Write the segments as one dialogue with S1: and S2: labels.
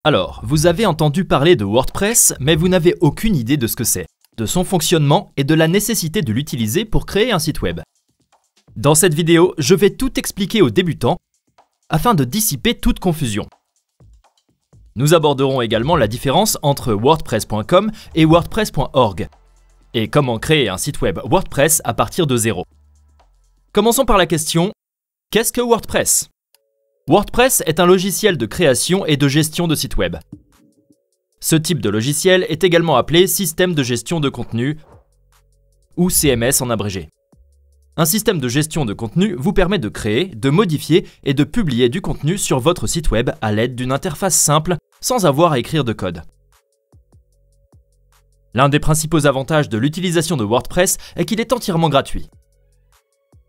S1: Alors, vous avez entendu parler de WordPress, mais vous n'avez aucune idée de ce que c'est, de son fonctionnement et de la nécessité de l'utiliser pour créer un site web. Dans cette vidéo, je vais tout expliquer aux débutants afin de dissiper toute confusion. Nous aborderons également la différence entre WordPress.com et WordPress.org et comment créer un site web WordPress à partir de zéro. Commençons par la question, qu'est-ce que WordPress ? WordPress est un logiciel de création et de gestion de sites web. Ce type de logiciel est également appelé système de gestion de contenu ou CMS en abrégé. Un système de gestion de contenu vous permet de créer, de modifier et de publier du contenu sur votre site web à l'aide d'une interface simple sans avoir à écrire de code. L'un des principaux avantages de l'utilisation de WordPress est qu'il est entièrement gratuit.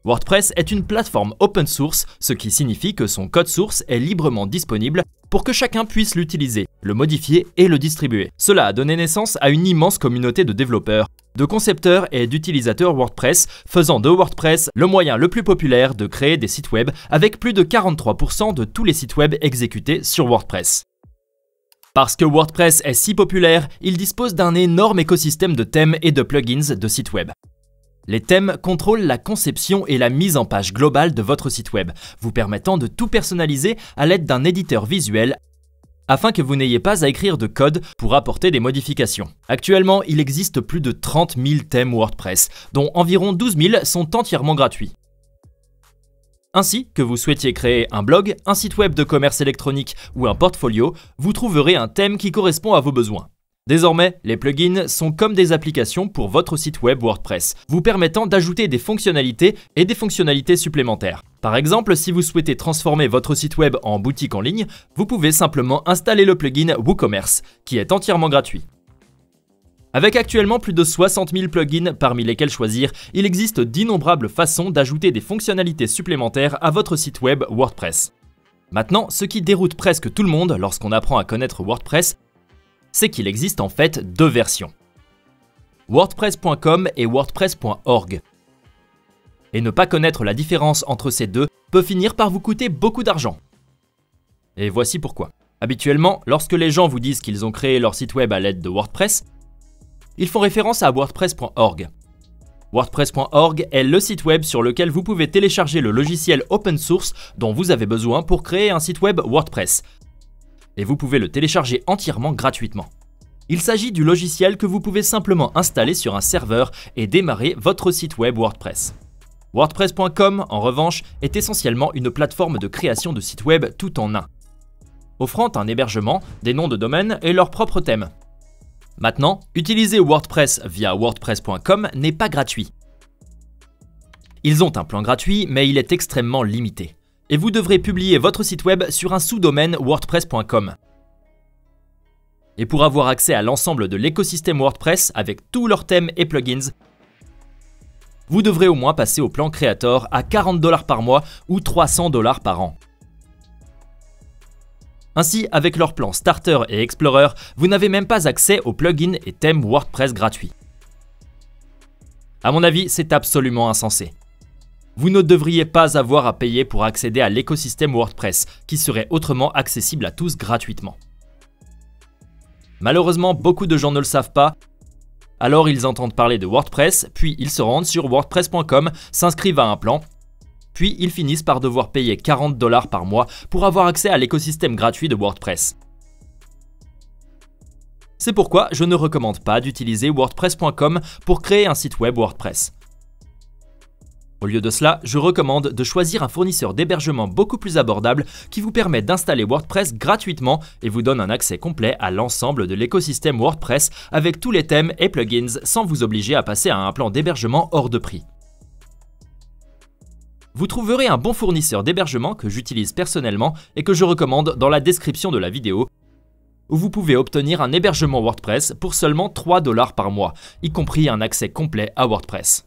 S1: WordPress est une plateforme open source, ce qui signifie que son code source est librement disponible pour que chacun puisse l'utiliser, le modifier et le distribuer. Cela a donné naissance à une immense communauté de développeurs, de concepteurs et d'utilisateurs WordPress, faisant de WordPress le moyen le plus populaire de créer des sites web avec plus de 43% de tous les sites web exécutés sur WordPress. Parce que WordPress est si populaire, il dispose d'un énorme écosystème de thèmes et de plugins de sites web. Les thèmes contrôlent la conception et la mise en page globale de votre site web, vous permettant de tout personnaliser à l'aide d'un éditeur visuel afin que vous n'ayez pas à écrire de code pour apporter des modifications. Actuellement, il existe plus de 30 000 thèmes WordPress, dont environ 12 000 sont entièrement gratuits. Ainsi, que vous souhaitiez créer un blog, un site web de commerce électronique ou un portfolio, vous trouverez un thème qui correspond à vos besoins. Désormais, les plugins sont comme des applications pour votre site web WordPress, vous permettant d'ajouter des fonctionnalités et des fonctionnalités supplémentaires. Par exemple, si vous souhaitez transformer votre site web en boutique en ligne, vous pouvez simplement installer le plugin WooCommerce, qui est entièrement gratuit. Avec actuellement plus de 60 000 plugins parmi lesquels choisir, il existe d'innombrables façons d'ajouter des fonctionnalités supplémentaires à votre site web WordPress. Maintenant, ce qui déroute presque tout le monde lorsqu'on apprend à connaître WordPress, c'est qu'il existe en fait deux versions, WordPress.com et WordPress.org. Et ne pas connaître la différence entre ces deux peut finir par vous coûter beaucoup d'argent. Et voici pourquoi. Habituellement, lorsque les gens vous disent qu'ils ont créé leur site web à l'aide de WordPress, ils font référence à WordPress.org. WordPress.org est le site web sur lequel vous pouvez télécharger le logiciel open source dont vous avez besoin pour créer un site web WordPress. Et vous pouvez le télécharger entièrement gratuitement. Il s'agit du logiciel que vous pouvez simplement installer sur un serveur et démarrer votre site web WordPress. WordPress.com, en revanche, est essentiellement une plateforme de création de sites web tout en un, offrant un hébergement, des noms de domaine et leur propre thème. Maintenant, utiliser WordPress via WordPress.com n'est pas gratuit. Ils ont un plan gratuit, mais il est extrêmement limité. Et vous devrez publier votre site web sur un sous-domaine WordPress.com. Et pour avoir accès à l'ensemble de l'écosystème WordPress avec tous leurs thèmes et plugins, vous devrez au moins passer au plan Creator à 40 $ par mois ou 300 $ par an. Ainsi, avec leur plan Starter et Explorer, vous n'avez même pas accès aux plugins et thèmes WordPress gratuits. À mon avis, c'est absolument insensé. Vous ne devriez pas avoir à payer pour accéder à l'écosystème WordPress, qui serait autrement accessible à tous gratuitement. Malheureusement, beaucoup de gens ne le savent pas, alors ils entendent parler de WordPress, puis ils se rendent sur WordPress.com, s'inscrivent à un plan, puis ils finissent par devoir payer 40 $ par mois pour avoir accès à l'écosystème gratuit de WordPress. C'est pourquoi je ne recommande pas d'utiliser WordPress.com pour créer un site web WordPress. Au lieu de cela, je recommande de choisir un fournisseur d'hébergement beaucoup plus abordable qui vous permet d'installer WordPress gratuitement et vous donne un accès complet à l'ensemble de l'écosystème WordPress avec tous les thèmes et plugins sans vous obliger à passer à un plan d'hébergement hors de prix. Vous trouverez un bon fournisseur d'hébergement que j'utilise personnellement et que je recommande dans la description de la vidéo, où vous pouvez obtenir un hébergement WordPress pour seulement 3 $ par mois, y compris un accès complet à WordPress.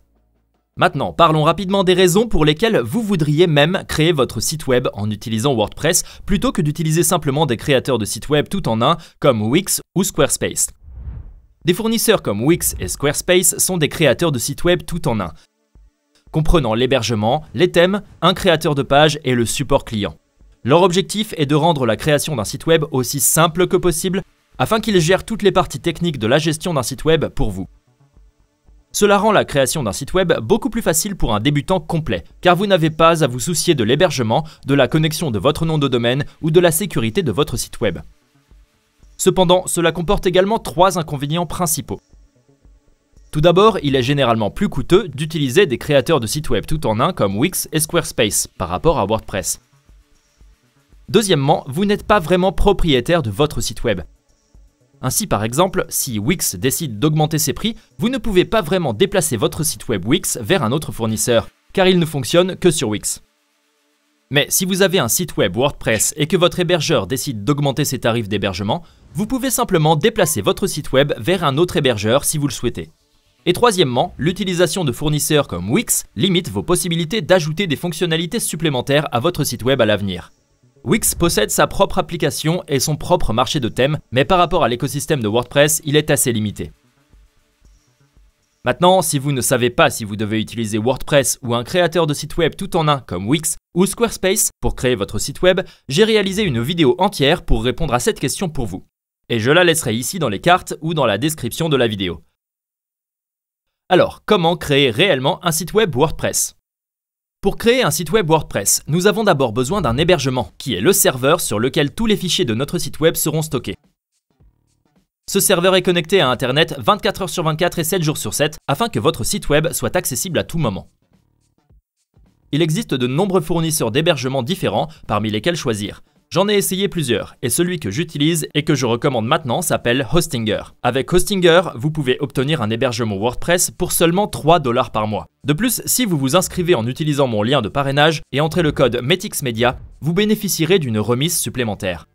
S1: Maintenant, parlons rapidement des raisons pour lesquelles vous voudriez même créer votre site web en utilisant WordPress plutôt que d'utiliser simplement des créateurs de sites web tout en un comme Wix ou Squarespace. Des fournisseurs comme Wix et Squarespace sont des créateurs de sites web tout en un, comprenant l'hébergement, les thèmes, un créateur de page et le support client. Leur objectif est de rendre la création d'un site web aussi simple que possible afin qu'ils gèrent toutes les parties techniques de la gestion d'un site web pour vous. Cela rend la création d'un site web beaucoup plus facile pour un débutant complet, car vous n'avez pas à vous soucier de l'hébergement, de la connexion de votre nom de domaine ou de la sécurité de votre site web. Cependant, cela comporte également 3 inconvénients principaux. Tout d'abord, il est généralement plus coûteux d'utiliser des créateurs de sites web tout en un comme Wix et Squarespace par rapport à WordPress. Deuxièmement, vous n'êtes pas vraiment propriétaire de votre site web. Ainsi, par exemple, si Wix décide d'augmenter ses prix, vous ne pouvez pas vraiment déplacer votre site web Wix vers un autre fournisseur, car il ne fonctionne que sur Wix. Mais si vous avez un site web WordPress et que votre hébergeur décide d'augmenter ses tarifs d'hébergement, vous pouvez simplement déplacer votre site web vers un autre hébergeur si vous le souhaitez. Et troisièmement, l'utilisation de fournisseurs comme Wix limite vos possibilités d'ajouter des fonctionnalités supplémentaires à votre site web à l'avenir. Wix possède sa propre application et son propre marché de thèmes, mais par rapport à l'écosystème de WordPress, il est assez limité. Maintenant, si vous ne savez pas si vous devez utiliser WordPress ou un créateur de site web tout en un comme Wix ou Squarespace pour créer votre site web, j'ai réalisé une vidéo entière pour répondre à cette question pour vous. Et je la laisserai ici dans les cartes ou dans la description de la vidéo. Alors, comment créer réellement un site web WordPress ? Pour créer un site web WordPress, nous avons d'abord besoin d'un hébergement, qui est le serveur sur lequel tous les fichiers de notre site web seront stockés. Ce serveur est connecté à Internet 24 heures sur 24 et 7 jours sur 7 afin que votre site web soit accessible à tout moment. Il existe de nombreux fournisseurs d'hébergement différents parmi lesquels choisir. J'en ai essayé plusieurs et celui que j'utilise et que je recommande maintenant s'appelle Hostinger. Avec Hostinger, vous pouvez obtenir un hébergement WordPress pour seulement 3 $ par mois. De plus, si vous vous inscrivez en utilisant mon lien de parrainage et entrez le code METIXMEDIA, vous bénéficierez d'une remise supplémentaire.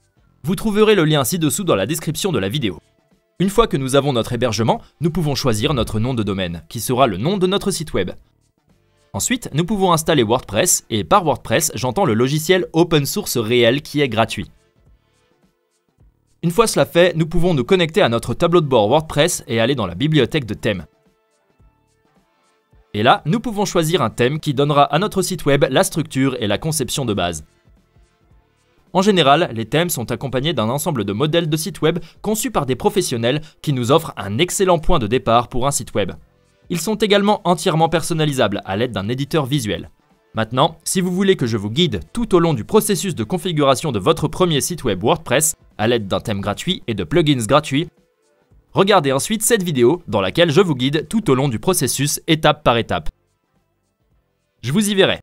S1: Vous trouverez le lien ci-dessous dans la description de la vidéo. Une fois que nous avons notre hébergement, nous pouvons choisir notre nom de domaine, qui sera le nom de notre site web. Ensuite, nous pouvons installer WordPress, et par WordPress, j'entends le logiciel open source réel qui est gratuit. Une fois cela fait, nous pouvons nous connecter à notre tableau de bord WordPress et aller dans la bibliothèque de thèmes. Et là, nous pouvons choisir un thème qui donnera à notre site web la structure et la conception de base. En général, les thèmes sont accompagnés d'un ensemble de modèles de sites web conçus par des professionnels qui nous offrent un excellent point de départ pour un site web. Ils sont également entièrement personnalisables à l'aide d'un éditeur visuel. Maintenant, si vous voulez que je vous guide tout au long du processus de configuration de votre premier site web WordPress à l'aide d'un thème gratuit et de plugins gratuits, regardez ensuite cette vidéo dans laquelle je vous guide tout au long du processus étape par étape. Je vous y verrai.